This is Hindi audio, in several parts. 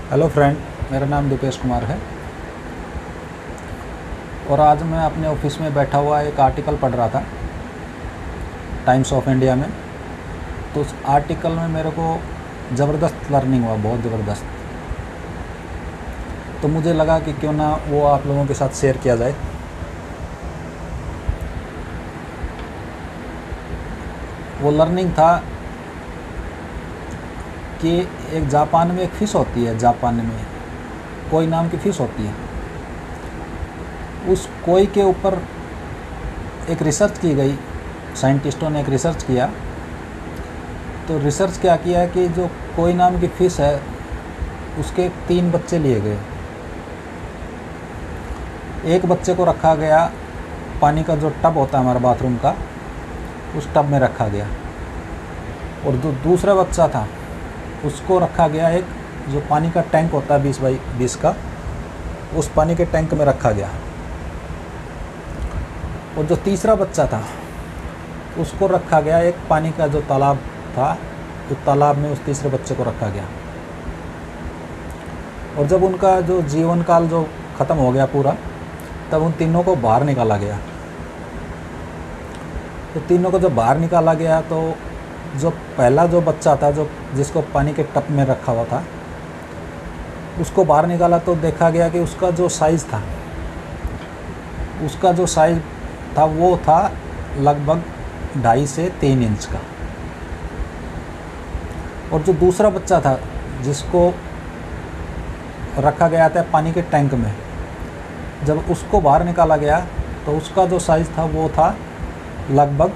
हेलो फ्रेंड, मेरा नाम दीपेश कुमार है और आज मैं अपने ऑफिस में बैठा हुआ एक आर्टिकल पढ़ रहा था टाइम्स ऑफ इंडिया में। तो उस आर्टिकल में मेरे को ज़बरदस्त लर्निंग हुआ, बहुत ज़बरदस्त। तो मुझे लगा कि क्यों ना वो आप लोगों के साथ शेयर किया जाए। वो लर्निंग था कि एक जापान में एक फ़िश होती है, जापान में कोई नाम की फ़िश होती है। उस कोई के ऊपर एक रिसर्च की गई, साइंटिस्टों ने एक रिसर्च किया। तो रिसर्च क्या किया कि जो कोई नाम की फ़िश है उसके 3 बच्चे लिए गए। एक बच्चे को रखा गया पानी का जो टब होता है हमारा बाथरूम का, उस टब में रखा गया, और जो दूसरा बच्चा था उसको रखा गया एक जो पानी का टैंक होता है 20 बाई 20 का, उस पानी के टैंक में रखा गया। और जो तीसरा बच्चा था उसको रखा गया एक पानी का जो तालाब था, उस तालाब में उस तीसरे बच्चे को रखा गया। और जब उनका जो जीवन काल जो ख़त्म हो गया पूरा, तब उन तीनों को बाहर निकाला गया। तो तीनों को जब बाहर निकाला गया तो जो पहला जो बच्चा था, जो जिसको पानी के टब में रखा हुआ था, उसको बाहर निकाला तो देखा गया कि उसका जो साइज़ था, उसका जो साइज़ था वो था लगभग 2.5 से 3 इंच का। और जो दूसरा बच्चा था जिसको रखा गया था पानी के टैंक में, जब उसको बाहर निकाला गया तो उसका जो साइज़ था वो था लगभग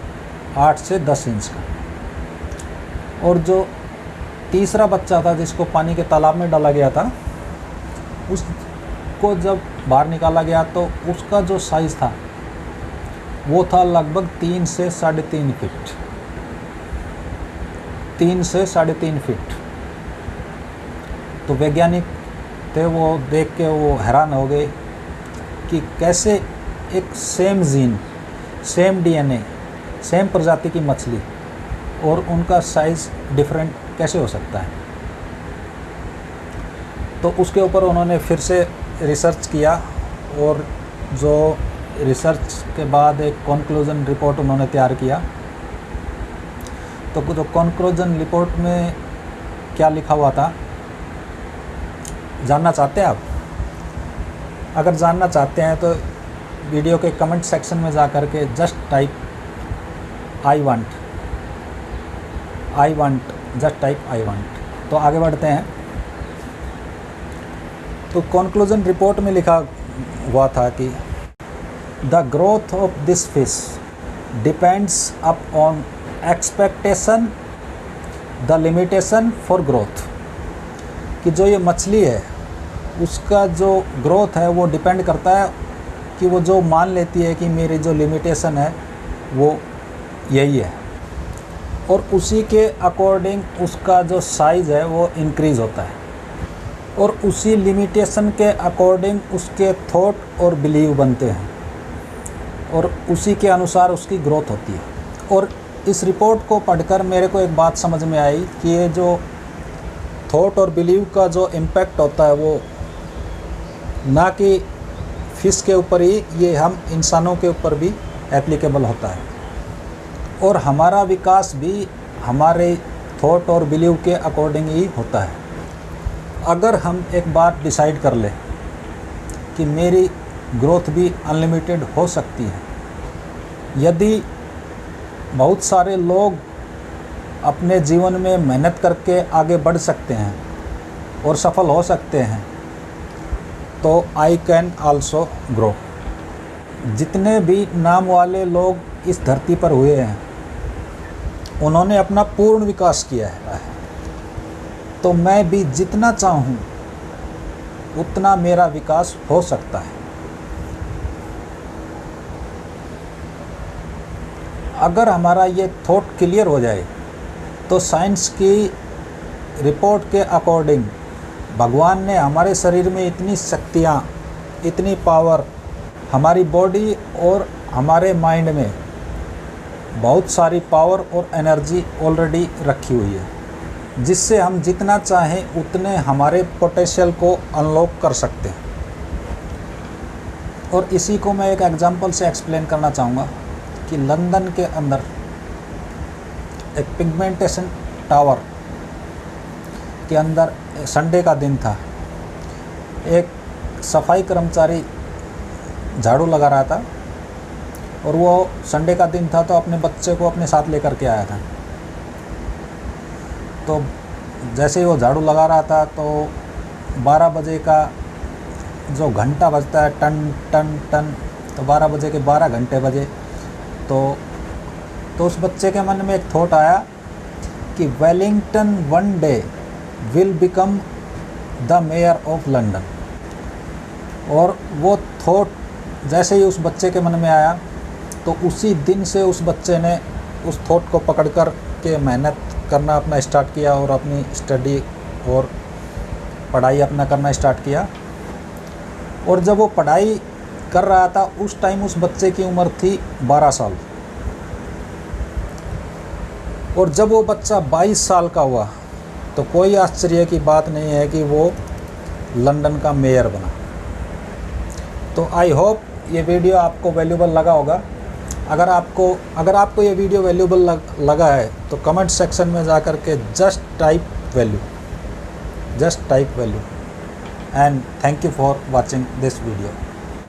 8 से 10 इंच का। और जो तीसरा बच्चा था जिसको पानी के तालाब में डाला गया था, उसको जब बाहर निकाला गया तो उसका जो साइज़ था वो था लगभग 3 से 3.5 फीट। 3 से 3.5 फीट। तो वैज्ञानिक थे, वो देख के वो हैरान हो गए कि कैसे एक same gene, same DNA, same प्रजाति की मछली और उनका साइज़ डिफरेंट कैसे हो सकता है। तो उसके ऊपर उन्होंने फिर से रिसर्च किया, और जो रिसर्च के बाद एक कंक्लूजन रिपोर्ट उन्होंने तैयार किया। तो जो कंक्लूजन रिपोर्ट में क्या लिखा हुआ था, जानना चाहते हैं आप? अगर जानना चाहते हैं तो वीडियो के कमेंट सेक्शन में जा कर के just type I want, just type I want. तो आगे बढ़ते हैं। तो कंक्लूजन रिपोर्ट में लिखा हुआ था कि the growth of this fish depends up on expectation, the limitation for growth. कि जो ये मछली है उसका जो ग्रोथ है वो डिपेंड करता है कि वो जो मान लेती है कि मेरी जो लिमिटेशन है वो यही है, और उसी के अकॉर्डिंग उसका जो साइज़ है वो इंक्रीज़ होता है, और उसी लिमिटेशन के अकॉर्डिंग उसके थॉट और बिलीव बनते हैं, और उसी के अनुसार उसकी ग्रोथ होती है। और इस रिपोर्ट को पढ़कर मेरे को एक बात समझ में आई कि ये जो थॉट और बिलीव का जो इम्पैक्ट होता है वो ना कि फ़िश के ऊपर ही, ये हम इंसानों के ऊपर भी एप्लीकेबल होता है। और हमारा विकास भी हमारे थॉट और बिलीव के अकॉर्डिंग ही होता है। अगर हम एक बात डिसाइड कर लें कि मेरी ग्रोथ भी अनलिमिटेड हो सकती है, यदि बहुत सारे लोग अपने जीवन में मेहनत करके आगे बढ़ सकते हैं और सफल हो सकते हैं, तो आई कैन आल्सो ग्रो। जितने भी नाम वाले लोग इस धरती पर हुए हैं उन्होंने अपना पूर्ण विकास किया है, तो मैं भी जितना चाहूँ उतना मेरा विकास हो सकता है। अगर हमारा ये थॉट क्लियर हो जाए तो साइंस की रिपोर्ट के अकॉर्डिंग भगवान ने हमारे शरीर में इतनी शक्तियाँ, इतनी पावर, हमारी बॉडी और हमारे माइंड में बहुत सारी पावर और एनर्जी ऑलरेडी रखी हुई है। जिससे हम जितना चाहें उतने हमारे पोटेंशियल को अनलॉक कर सकते हैं। और इसी को मैं एक एग्जांपल से एक्सप्लेन करना चाहूँगा कि लंदन के अंदर एक पिगमेंटेशन टावर के अंदर संडे का दिन था, एक सफाई कर्मचारी झाड़ू लगा रहा था और वो संडे का दिन था तो अपने बच्चे को अपने साथ लेकर के आया था। तो जैसे ही वो झाड़ू लगा रहा था तो 12 बजे का जो घंटा बजता है टन टन टन, तो 12 बजे के 12 घंटे बजे। तो उस बच्चे के मन में एक थॉट आया कि Wellington one day will become the mayor of London. और वो थॉट जैसे ही उस बच्चे के मन में आया तो उसी दिन से उस बच्चे ने उस थॉट को पकड़ कर के मेहनत करना अपना स्टार्ट किया और अपनी स्टडी और पढ़ाई अपना करना स्टार्ट किया। और जब वो पढ़ाई कर रहा था उस टाइम उस बच्चे की उम्र थी 12 साल। और जब वो बच्चा 22 साल का हुआ तो कोई आश्चर्य की बात नहीं है कि वो लंदन का मेयर बना। तो आई होप ये वीडियो आपको वैल्यूबल लगा होगा। अगर आपको ये वीडियो वैल्यूबल लगा है तो कमेंट सेक्शन में जा कर के just type value and thank you for watching this video.